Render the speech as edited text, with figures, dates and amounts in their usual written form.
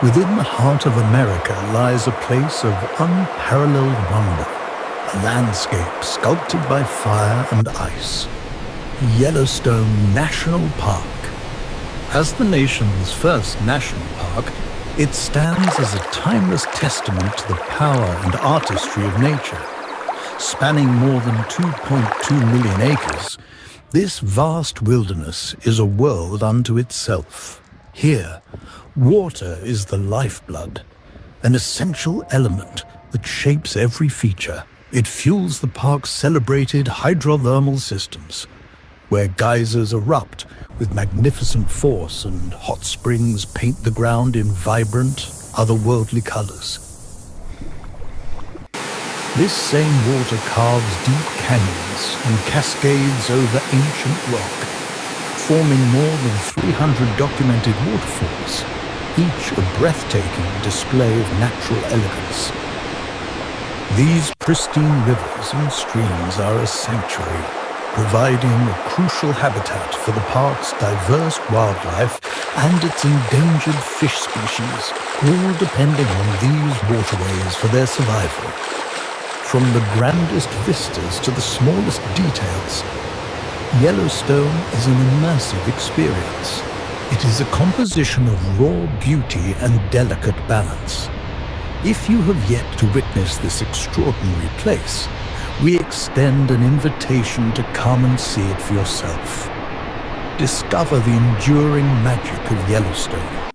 Within the heart of America lies a place of unparalleled wonder, a landscape sculpted by fire and ice. Yellowstone National Park. As the nation's first national park, it stands as a timeless testament to the power and artistry of nature. Spanning more than 2.2 million acres, this vast wilderness is a world unto itself. Here, water is the lifeblood, an essential element that shapes every feature. It fuels the park's celebrated hydrothermal systems, where geysers erupt with magnificent force and hot springs paint the ground in vibrant, otherworldly colors. This same water carves deep canyons and cascades over ancient rock, forming more than 300 documented waterfalls, each a breathtaking display of natural elegance. These pristine rivers and streams are a sanctuary, providing a crucial habitat for the park's diverse wildlife and its endangered fish species, all depending on these waterways for their survival. From the grandest vistas to the smallest details, Yellowstone is an immersive experience. It is a composition of raw beauty and delicate balance. If you have yet to witness this extraordinary place, we extend an invitation to come and see it for yourself. Discover the enduring magic of Yellowstone.